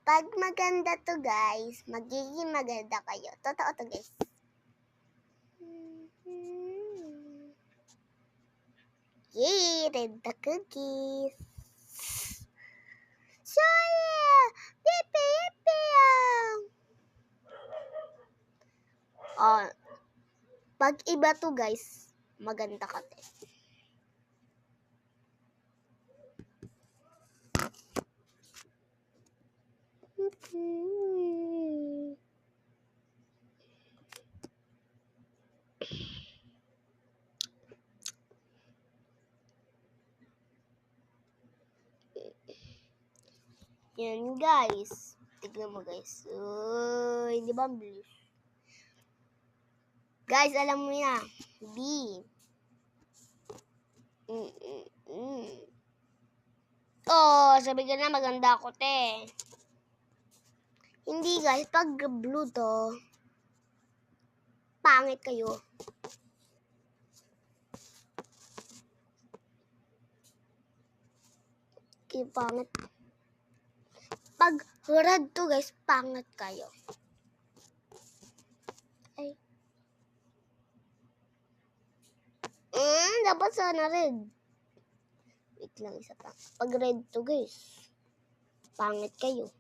Pag maganda to guys, magiging maganda kayo. Totoo to guys. Yay! Read the cookies. So yeah! Yippee! Yippee! Oh, pag iba to guys, maganda ka din. Yan guys. Tignan mo guys. Uy, di ba ang bilis? Guys, alam mo na. B. Oh, sabi ka na maganda ako, te. Hindi guys, pag blue to, pangit kayo. Okay, pangit. Pag red to guys, pangit kayo. Ay. Dapat sana red. Wait lang, isa pa. Pag red to guys, pangit kayo.